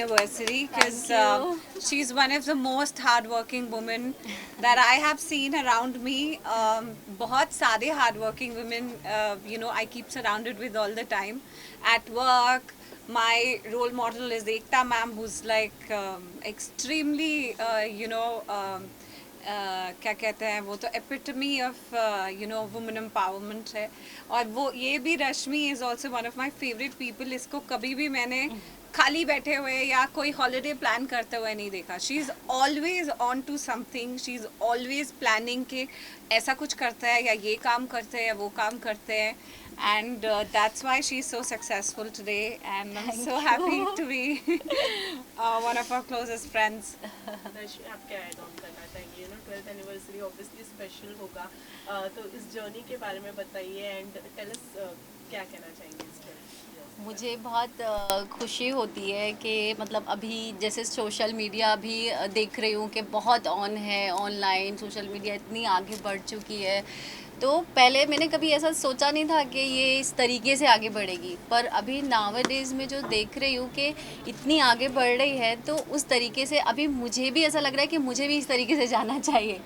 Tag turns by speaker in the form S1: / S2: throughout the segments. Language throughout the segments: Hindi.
S1: anniversary because she's one of the most hardworking women that I have seen around me. बहुत सारे hardworking women, I keep surrounded with all the time. At work, my role model is Ekta ma'am, who's like extremely, क्या कहते हैं वो तो एपिटमी ऑफ वुमेन एम्पावरमेंट है और वो ये भी Rashmi is also one of my favourite people इसको कभी भी मैंने खाली बैठे हुए या कोई हॉलीडे प्लान करते हुए नहीं देखा she is always on to something she is always planning के ऐसा कुछ करता है या ये काम करते हैं या वो काम करते हैं and that's why she's so successful today and I'm so happy to be one of our closest friends.
S2: रश्मि, आप क्या ऐड ऑन करना चाहेंगे? 12th एनिवर्सरी ऑब्वियसली स्पेशल होगा, तो इस जर्नी के बारे में बताइए एंड टेल अस क्या कहना चाहेंगे इस पर?
S3: मुझे बहुत खुशी होती है कि मतलब अभी जैसे सोशल मीडिया अभी देख रही हूँ कि बहुत ऑन है, ऑनलाइन सोशल मीडिया इतनी आगे बढ़ चुकी है। तो पहले मैंने कभी ऐसा सोचा नहीं था कि ये इस तरीके से आगे बढ़ेगी, पर अभी नावडेज में जो देख रही हूँ कि इतनी आगे बढ़ रही है तो उस तरीके से अभी मुझे भी ऐसा लग रहा है कि मुझे भी इस तरीके से जाना चाहिए।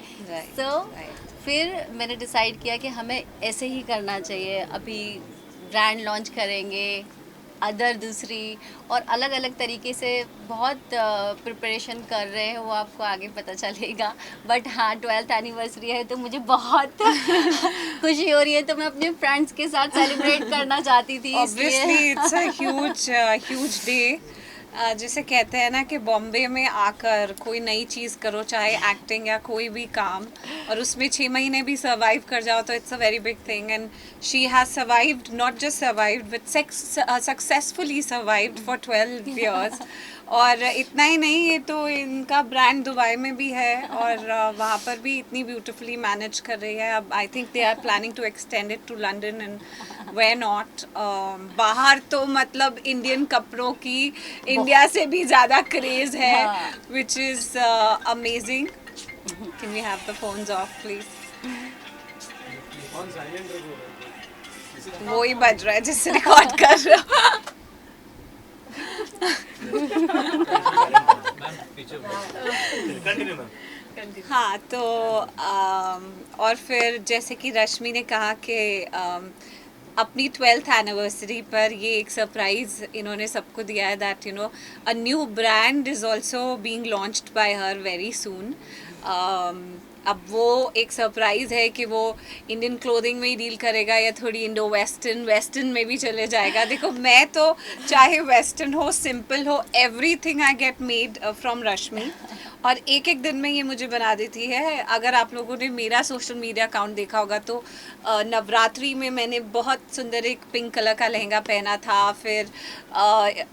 S3: फिर मैंने डिसाइड किया कि हमें ऐसे ही करना चाहिए। अभी ब्रांड लॉन्च करेंगे, अदर दूसरी और अलग अलग तरीके से बहुत प्रिपरेशन कर रहे हैं, वो आपको आगे पता चलेगा। बट हाँ, 12th एनिवर्सरी है तो मुझे बहुत खुशी हो रही है, तो मैं अपने फ्रेंड्स के साथ सेलिब्रेट करना चाहती थी।
S1: Obviously, it's a huge day. जैसे कहते हैं ना कि बॉम्बे में आकर कोई नई चीज़ करो, चाहे एक्टिंग या कोई भी काम, और उसमें 6 महीने भी सर्वाइव कर जाओ तो it's a very big thing and she has survived, not just survived but successfully survived for 12 years. और इतना ही नहीं, ये तो इनका ब्रांड दुबई में भी है और वहाँ पर भी इतनी ब्यूटीफुली मैनेज कर रही है। अब I think they are planning to extend it to London and way not. बाहर तो मतलब इंडियन कपड़ों की इंडिया से भी ज़्यादा क्रेज है, which is amazing. Can we have the phones off please? वो ही बज रहा है जिससे रिकॉर्ड कर रहा हूँ। हाँ, तो और फिर जैसे कि रश्मि ने कहा कि अपनी 12th एनिवर्सरी पर ये एक सरप्राइज़ इन्होंने सबको दिया है that a new brand is also being launched by her very soon. अब वो एक सरप्राइज़ है कि वो इंडियन क्लोथिंग में ही डील करेगा या थोड़ी इंडो वेस्टर्न में भी चले जाएगा। देखो, मैं तो चाहे वेस्टर्न हो, सिंपल हो, everything I get made from Rashmi, और एक एक दिन में ये मुझे बना देती है। अगर आप लोगों ने मेरा सोशल मीडिया अकाउंट देखा होगा तो नवरात्रि में मैंने बहुत सुंदर एक पिंक कलर का लहंगा पहना था। फिर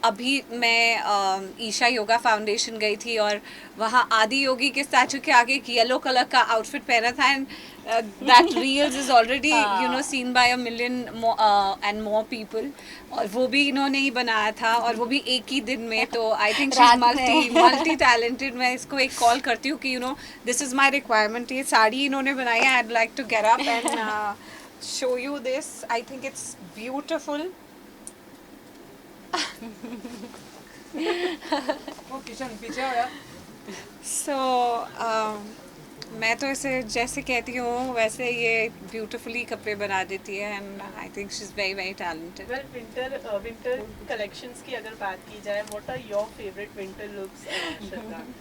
S1: अभी मैं ईशा योगा फाउंडेशन गई थी और वहाँ आदि योगी के स्टैचू के आगे एक येलो कलर का आउटफिट पहना था and that reels is already seen by a million and more people, और वो भी इन्होंने ही बनाया था और वो भी एक ही दिन में। तो आई think she is multi talented. मैं इसको एक कॉल करती हूँ कि दिस इज़ माई रिक्वायरमेंट। ये साड़ी इन्होंने बनाई है, I would like to get up and show you this. I think it's beautiful. So मैं तो इसे जैसे कहती हूँ वैसे ये ब्यूटीफुली कपड़े बना देती है and I think she is very very talented.
S2: Well, winter collections की अगर बात की जाए, what are your favourite winter looks?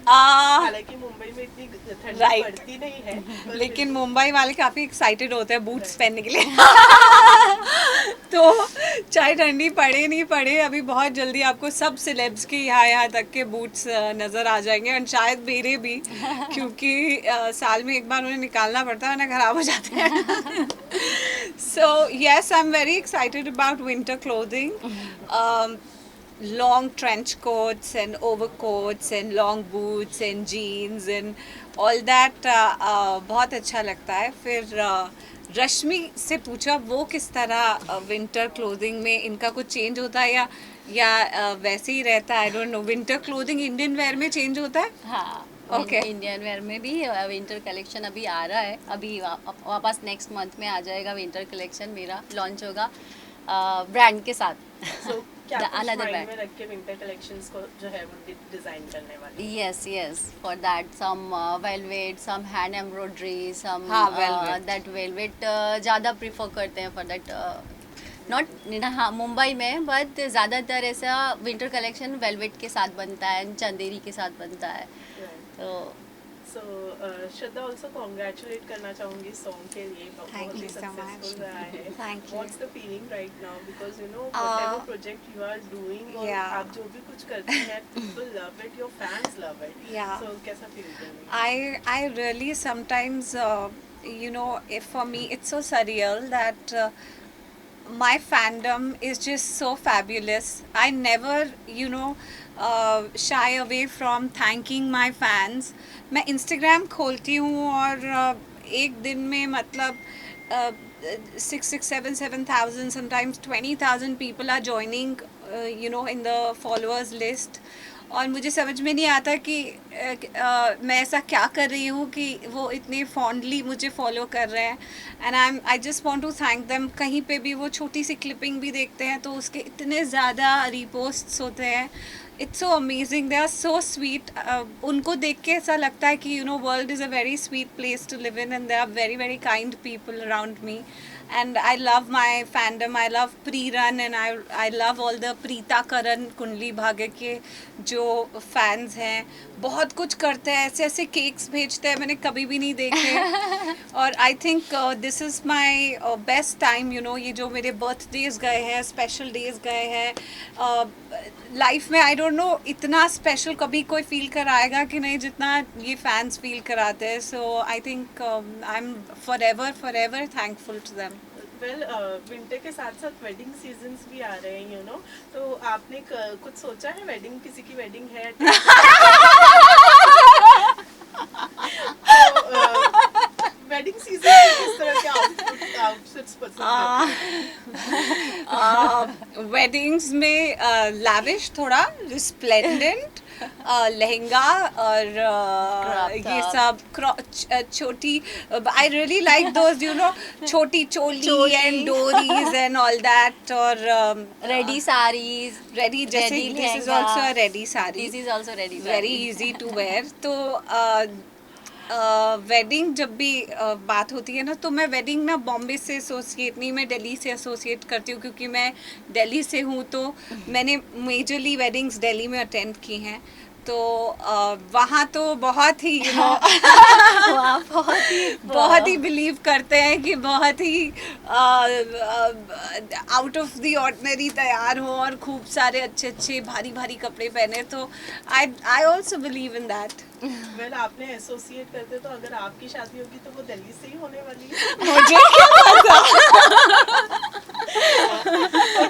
S2: हालांकि मुंबई में इतनी ठंडी पड़ती नहीं है,
S1: लेकिन मुंबई वाले काफ़ी एक्साइटेड होते हैं बूट्स पहनने के लिए। तो चाहे ठंडी पड़े नहीं पड़े, अभी बहुत जल्दी आपको सब सेलेब्स के यहाँ तक के बूट्स नज़र आ जाएंगे और शायद मेरे भी, क्योंकि साल में एक बार उन्हें निकालना पड़ता है ना, खराब हो जाते हैं। So yes, I am very excited about winter clothing. Long trench coats and overcoats and long boots and jeans and all that बहुत अच्छा लगता है. फिर रश्मि से पूछा वो किस तरह विंटर क्लोथिंग में इनका कुछ चेंज होता है या वैसे ही रहता है? I don't know. Winter clothing Indian wear में चेंज होता है?
S3: हाँ, इंडियन वेयर में भी विंटर कलेक्शन अभी आ रहा है। अभी वापस नेक्स्ट मंथ में आ जाएगा विंटर कलेक्शन, मेरा लॉन्च होगा। ब्रांड के साथ.
S2: सो क्या कुछ
S3: Another
S2: माइंड
S3: brand.
S2: में रख के विंटर कलेक्शंस को जो है वो डिजाइन करने वाली?
S3: Yes. For that, some velvet, some hand embroidery, some
S1: हाँ, velvet.
S3: that velvet ज़्यादा prefer करते हैं for that. नॉट हाँ मुंबई में, बट ज़्यादातर ऐसा विंटर कलेक्शन वेलवेट के साथ बनता है, चंदेरी के साथ बनता है. तो
S2: सो श्रद्धा ऑल्सो कॉन्ग्रेचुलेट करना चाहूँगी सॉन्ग के लिए,
S1: Thank
S2: बहुत ही
S1: you so much.
S2: सक्सेसफुल रहा है.
S1: Thank you.
S2: What's the feeling right now, because you know whatever project you are doing और
S1: Yeah.
S2: आप जो भी कुछ करती हैं, people love it, your fans love it.
S1: Yeah.
S2: So कैसा फील कर रही हैं?
S1: I really sometimes, if for me it's so surreal that my fandom is just so fabulous. I never, shy away from thanking my fans. मैं Instagram खोलती हूँ और एक दिन में मतलब 7,000, sometimes 20,000 people are joining, in the followers list. और मुझे समझ में नहीं आता कि मैं ऐसा क्या कर रही हूँ कि वो इतने फॉन्डली मुझे फॉलो कर रहे हैं. And I just want to thank them. कहीं पे भी वो छोटी सी क्लिपिंग भी देखते हैं तो उसके इतने ज़्यादा रीपोस्ट्स होते हैं. It's so amazing, they are so sweet. उनको देख के ऐसा लगता है कि world is a very sweet place to live in, and they are very very kind people around me. And I love my fandom. I love Pre-Run, and I love all the Preeta Karan Kundali Bhagya के जो फैंस हैं. बहुत कुछ करते हैं, ऐसे ऐसे केक्स भेजते हैं, मैंने कभी भी नहीं देखे. और I think this is my best time. ये जो मेरे बर्थडेज गए हैं, स्पेशल डेज गए हैं लाइफ में, आई डोंट नो इतना स्पेशल कभी कोई फील कराएगा कि नहीं जितना ये फैंस फील कराते हैं. So I think I am forever thankful to them.
S2: Well winter के साथ साथ वेडिंग सीजन्स भी आ रहे हैं, तो आपने कुछ सोचा है? वेडिंग, किसी की वेडिंग है? वेडिंग सीजन में किस तरह के आउटफिट्स पसंद हैं?
S1: वेडिंग्स में लैविश, थोड़ा स्प्लेंडेंट लहंगा और ये सब छोटी. आई रियली लाइक दोज छोटी चोली एंड डोरीज एंड ऑल दैट. और
S3: रेडी साड़ीज,
S1: रेडी, जैसे this is also a ready sari,
S3: this is also ready,
S1: very easy to wear. तो वेडिंग जब भी बात होती है ना, तो मैं वेडिंग ना बॉम्बे से एसोसिएट नहीं, मैं दिल्ली से एसोसिएट करती हूँ, क्योंकि मैं दिल्ली से हूँ. तो मैंने मेजरली वेडिंग्स दिल्ली में अटेंड की हैं. तो वहाँ तो बहुत ही बहुत ही बिलीव करते हैं कि बहुत ही आउट ऑफ द ऑर्डिनरी तैयार हो और खूब सारे अच्छे अच्छे भारी भारी कपड़े पहने. तो I also believe in that.
S2: Well आपने एसोसिएट करते, तो अगर आपकी शादी होगी तो वो दिल्ली से ही होने वाली है.
S1: मुझे क्या पता.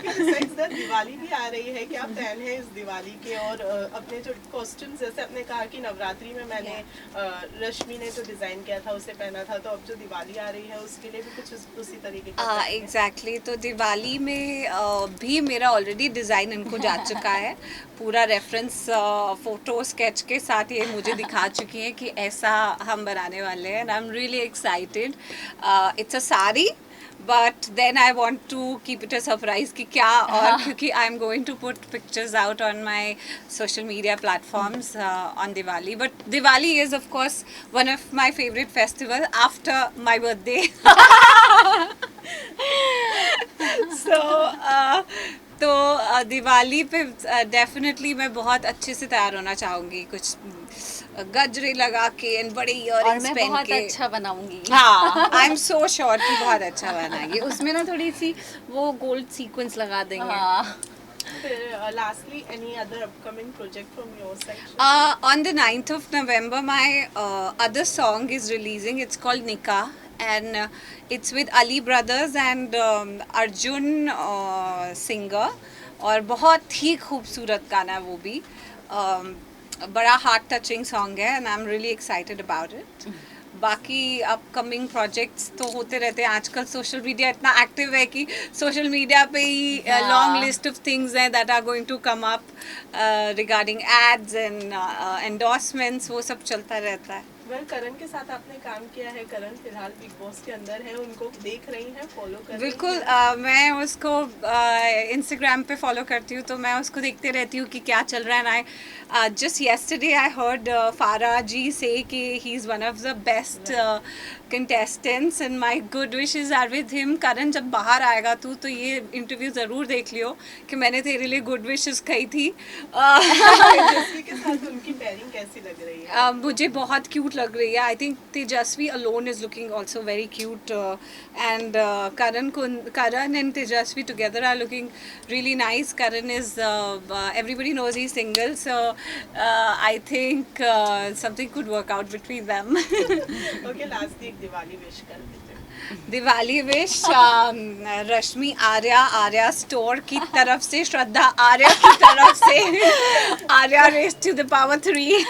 S2: Besides that, दिवाली भी आ रही है, क्या प्लान है इस दिवाली के? और अपने जो कॉस्ट्यूम्स, जैसे आपने कहा कि नवरात्रि में मैंने रश्मि ने जो डिजाइन किया था उसे पहना था, तो अब जो दिवाली आ रही है उसके लिए भी कुछ उसी तरीके का?
S1: एग्जैक्टली. तो दिवाली में भी मेरा ऑलरेडी डिज़ाइन इनको जा चुका है. पूरा रेफरेंस फोटो स्केच के साथ ये मुझे दिखा चुकी है कि ऐसा हम बनाने वाले हैं. And I am really excited. It's a sari, but then I want to keep it a surprise कि क्या. और क्योंकि I am going to put pictures out on my social media platforms on Diwali. But Diwali is of course one of my favorite festival after my birthday. So तो दिवाली पे डेफिनेटली मैं बहुत अच्छे से तैयार होना चाहूँगी, कुछ गजरे लगा के एंड बड़े इयररिंग्स पहन के.
S3: और मैं बहुत अच्छा बनाऊंगी.
S1: हाँ, आई एम सो श्योर कि बहुत अच्छा बनाएंगे. उसमें ना थोड़ी सी वो गोल्ड सीक्वेंस लगा देंगे.
S3: हाँ.
S2: Lastly, any other upcoming project from your side?
S1: On the 9th of November, my other song is releasing. It's called Nikah, and it's with Ali Brothers and Arjun singer. और बहुत ही खूबसूरत गाना है वो भी. बड़ा हार्ट टचिंग सॉन्ग है, and I am really excited about it. बाकी अपकमिंग प्रोजेक्ट्स तो होते रहते हैं. आजकल सोशल मीडिया इतना एक्टिव है कि सोशल मीडिया पे ही लॉन्ग लिस्ट ऑफ थिंग्स हैं that are going to come up regarding ads and endorsements. वो सब चलता रहता है.
S2: वेल करण के साथ आपने काम किया है, करण फिलहाल बिग बॉस के अंदर है, उनको देख रही हैं, फॉलो कर रही
S1: बिल्कुल
S2: हैं?
S1: मैं उसको इंस्टाग्राम पे फॉलो करती हूँ, तो मैं उसको देखते रहती हूँ कि क्या चल रहा है। I just yesterday I heard Farah ji से कि he is one of the best contestants and my good wishes are with him. Karan जब बाहर आएगा तो ये इंटरव्यू ज़रूर देख लियो कि मैंने तेरे लिए गुड विशेस कही थी।
S2: तेजस्वी के साथ उनकी पेयरिंग कैसी लग रही है?
S1: मुझे बहुत क्यूट लग रही है। I think Tejashwi alone is looking also very cute and Karan and Tejasvi together are looking really nice. Karan is everybody knows he's single, so I think something could work out between them.
S2: Okay, last एक दिवाली विश कर दीजिए।
S1: दिवाली विश रश्मि आर्या स्टोर की तरफ से, श्रद्धा आर्या की तरफ से, Arya race to the power 3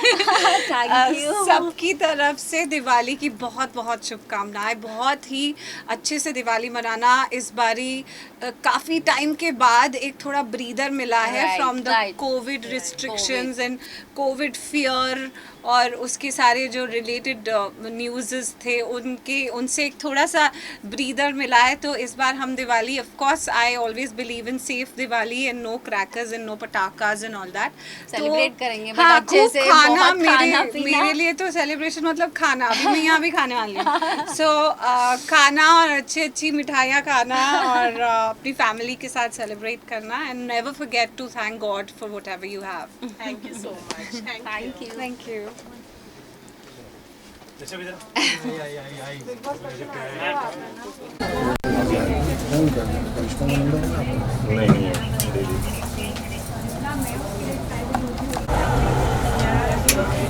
S1: सबकी तरफ से दिवाली की बहुत बहुत शुभकामनाएं। बहुत ही अच्छे से दिवाली मनाना। इस बारी काफ़ी टाइम के बाद एक थोड़ा ब्रीदर मिला है
S3: Right,
S1: from the
S3: right.
S1: Covid restrictions and Covid fear, और उसके सारे जो रिलेटेड न्यूज़ थे उनसे एक थोड़ा सा ब्रीदर मिला है। तो इस बार हम Diwali, of course I always believe in safe Diwali and no crackers and no पटाखास एंड ऑल दैट।
S3: Celebrate करेंगे, but
S1: हाँ,
S3: अच्छे
S1: खूब
S3: से,
S1: खाना।
S3: बहुत खाना पीना।
S1: मेरे लिए तो सेलिब्रेशन मतलब खाना। अभी मैं यहाँ भी खाने वाली हूँ। सो खाना और अच्छी मिठाइयाँ खाना और अपनी फैमिली के साथ सेलिब्रेट करना and never forget to thank God for whatever you have.
S2: Thank you so much. Thank you.
S1: Thank you.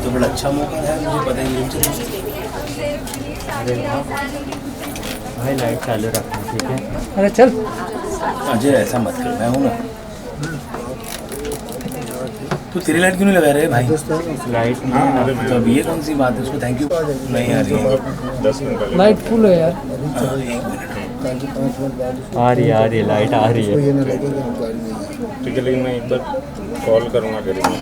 S4: तो बड़ा अच्छा मौका है, मुझे पता ही नहीं चला।
S5: भाई लाइट चालू रखना, ठीक है? अरे चल।
S4: अजय ऐसा मत कर, मैं हूँ ना। तो तेरी लाइट क्यों नहीं लगा रहे भाई?
S5: लाइट नहीं,
S4: तो अब ये कौन सी बात है? उसको थैंक यू नहीं आ रही है।
S5: लाइट फुल है यार।
S4: हाँ, 1 मिनट।
S5: आ रही है लाइट आ रही है।
S6: ठीक है, लेकिन मैं एक बार कॉल करूँगा करेंगे।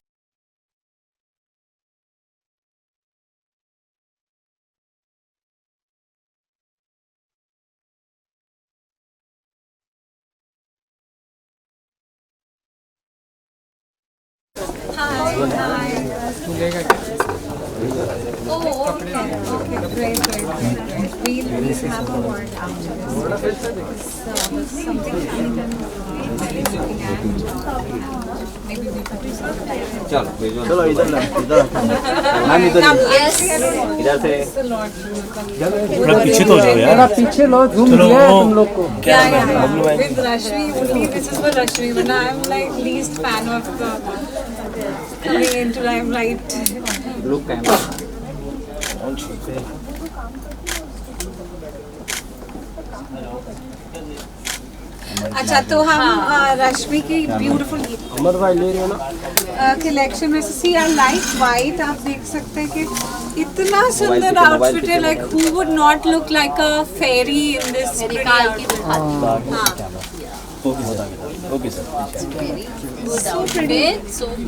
S7: चलो इधर मैम इधर से
S4: थोड़ा पीछे तो हो जाओ यार।
S5: पीछे लो, झूम
S4: चलो,
S5: लिया है
S4: वो-
S5: तुम लोग को।
S4: क्या नाम है? बबलू भाई।
S1: With Rashmi, only this is for Rashmi, but I'm like least fan of coming into limelight.
S7: Look camera
S1: अच्छा, तो हम रश्मि की ब्यूटीफुल
S5: अमर भाई ले रहे हो ना?
S1: कलेक्शन में से सी आर लाइट वाइट, आप देख सकते हैं कि इतना सुंदर आउटफिट है। Like who would not look like a fairy in this
S3: निकाल के दिखाती
S4: ओके सर, ओके सर।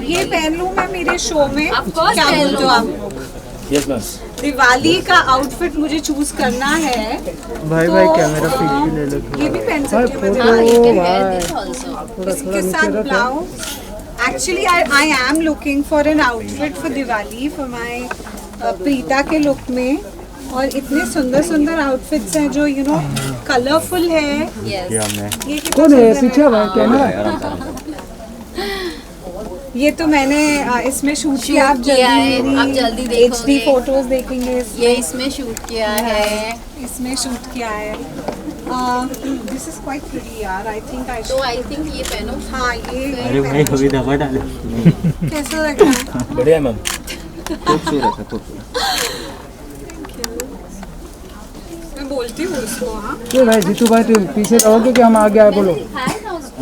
S1: ये पहन लूं मैं मेरे शो में?
S3: Of course
S1: क्या
S3: पहन
S1: बोलते
S3: लो।
S1: हो आप?
S4: Yes ma'am.
S1: दिवाली का आउटफिट मुझे चूज करना है।
S5: भाई
S1: तो,
S5: भाई कैमरा पीछे ले लो।
S1: ये भी पहन सकती हूँ मैं
S3: हाँ,
S1: दिवाली
S3: you can
S1: पे।
S3: wear this also.
S1: इसके साथ blouse. Actually I am looking for an outfit for Diwali for my Preeta के लुक में। और इतने सुंदर सुंदर आउटफिट्स हैं जो यू नो कलरफुल है।
S3: Yes.
S1: ये कितना
S5: कौन है
S1: सुंदर
S5: पीछे भाई कैमरा?
S1: ये तो मैंने इसमें शूट
S3: Shoot
S1: किया। आप
S3: किया है, आप जल्दी
S1: HD
S3: देखोगे।
S1: फोटोज देखेंगे
S3: ये इसमें शूट किया है,
S1: इसमें शूट किया है। दिस इज क्वाइट प्रीटी यार। आई थिंक आई
S3: तो आई थिंक ये पहनो।
S1: हाँ, ये
S5: अरे भाई कभी दबा डालो।
S1: कैसा लग रहा है?
S4: बढ़िया मैम।
S7: खूबसूरत है, खूबसूरत।
S1: मैं बोलती हूँ उसको। हाँ,
S5: ये भाई जीतू भाई तुम पीछे रहोगे कि हम आगे आए? बोलो।
S3: दिखाया था उसको।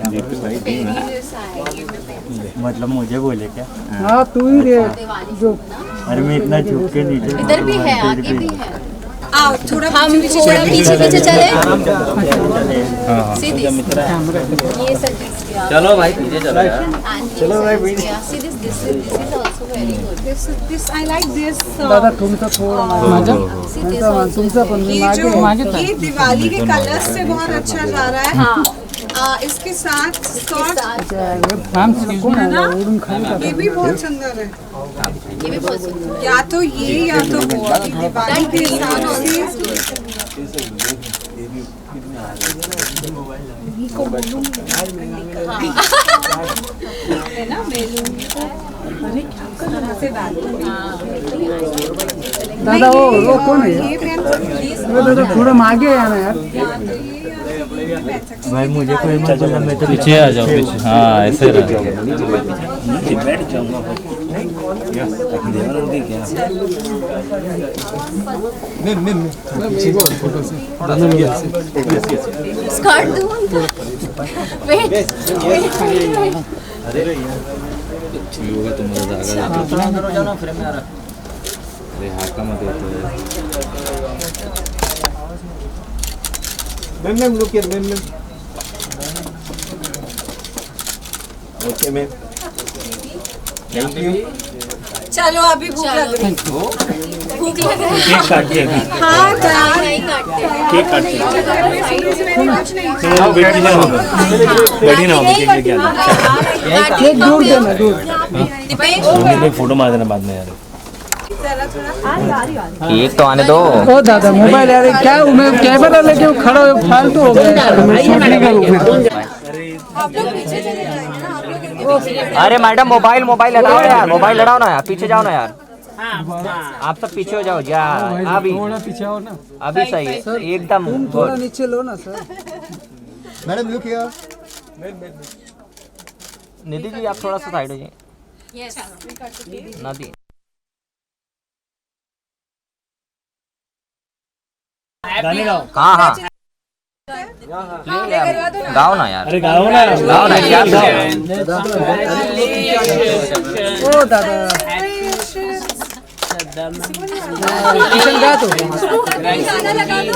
S7: जीतू भाई
S3: पेरी जैसा है ये, मैं पहन सकती
S5: मतलब मुझे बोले क्या?
S3: हूँ।
S5: हाँ तू ही रे
S3: दिवाली
S5: जो।
S3: ना।
S5: अरे मैं इतना झुक के नीचे।
S3: इधर भी है, आगे भी है।
S1: आओ थोड़ा
S3: हम
S1: पीछे
S3: थोड़ा पीछे पीछे चले।
S4: हाँ,
S3: See this? ये सब चीज किया।
S7: चलो भाई पीछे चलो यार।
S3: चलो भाई, see this is also
S1: This I like this.
S8: दादा तुमचं थोडं तुमचं पण मी
S1: ये दिवाली के कलर्स से बहुत अच्छा जा रहा है। इसके साथ स्कर्ट
S8: उडून खाली
S1: ये भी बहुत सुंदर है।
S3: ये भी बहुत सुंदर
S1: या तो ये या तो वो। अभी दिवाली के हिसाब से है ना बैलून से
S8: दादा वो कौन है
S1: ये पहन सकती है।
S8: दादा थोड़ा आगे आना यार
S5: भाई मुझे कोई मत बोलना, मैं तो पीछे आ जाओ पीछे। हाँ ऐसे रह
S4: बैठ जाऊंगा देवानंद की क्या
S3: स्कर्ट दूं उनको? वेट
S7: योगा तो मजा आ गया। अरे हाका मत होता है।
S4: Ma'am look here ma'am okay ma'am thank you
S1: चलो अभी भूख लग रही है।
S3: भूख लग रहा है।
S5: केक काटिए अभी।
S1: हाँ यार
S3: नहीं काटते हैं।
S5: केक काटिए।
S1: कुछ नहीं
S5: चलो बैठी ना होगा, बैठी ना होगा, केक लेके आना।
S8: केक दूर देना दूर
S5: मुझे फोटो मार देना बाद में यार।
S7: केक तो आने दो।
S8: ओ दादा मोबाइल यार क्या मैं कैमरा लेके खड़ा हो फालतू हो गया मैं शूट नहीं करूँ फिर
S7: अरे मैडम मोबाइल लड़ाओ यार, मोबाइल लड़ाओ ना यार, पीछे जाओ ना यार। आप सब पीछे हो जाओ यार। अभी
S8: थोड़ा पीछे आओ ना
S7: अभी सही है एकदम।
S8: थोड़ा नीचे लो ना sir
S4: madam look here
S7: Nidhi ji आप थोड़ा सा साइड हो जाइए।
S3: यस
S7: नदी
S5: गाने गाओ।
S7: हाँ हाँ गाओ ना यार।
S5: अरे गाओ ना,
S7: गाओ ना क्या
S8: ओ दादा किशन गा तो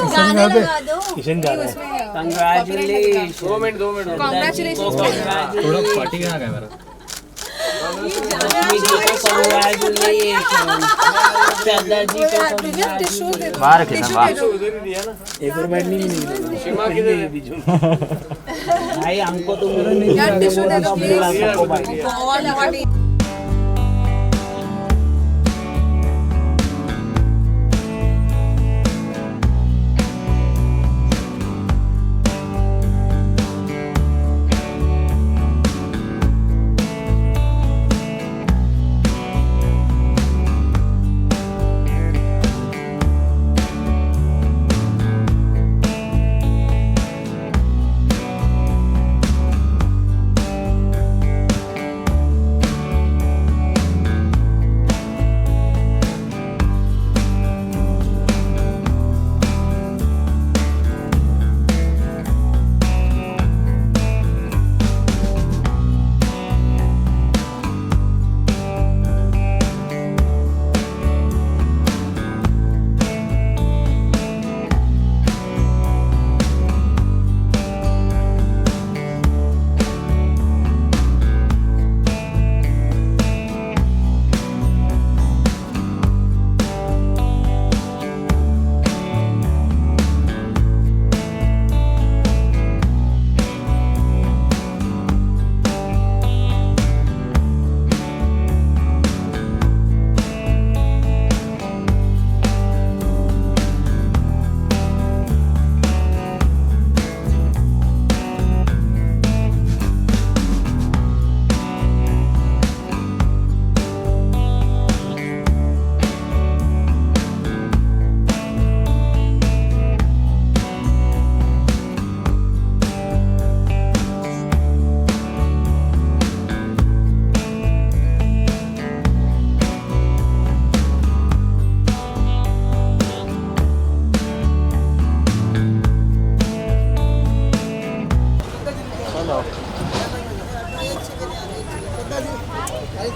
S3: गाना लगा दो।
S5: किशन गा रहा है।
S7: थोड़ा पार्टी कहाँ गया मेरा। बाहर रखे ना बाहर।
S5: एक और बैठ नहीं मिली
S9: भाई हमको तो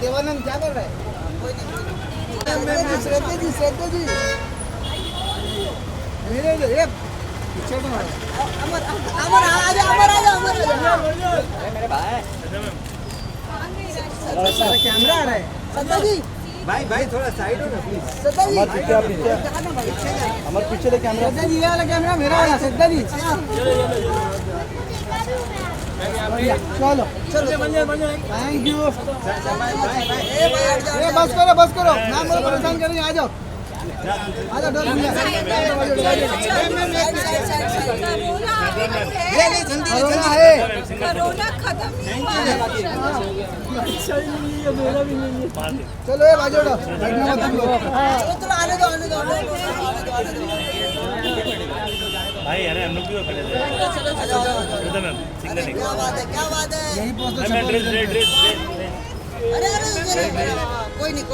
S8: देवानंद क्या कर रहा है श्रद्धा जी मेरे पीछे अमर आ जा मेरे भाई कैमरा आ रहा है भाई भाई थोड़ा साइड हो ना प्लीज हमारे पीछे ले कैमरा ये वाला कैमरा मेरा है सद्दा जी चलो चलो थैंक यू बस करो नाम बोलो परेशान करेंगे आ जाओ डर कोरोना है
S1: कोरोना खत्म नहीं हुआ है।
S8: चलो ये बाजू बैठना मत तुम लोग
S1: आने दो
S5: भाई यार हम लोग क्यों खड़े थे
S8: क्या बात है यही पोस्ट
S5: ड्रेस
S1: अरे कोई नहीं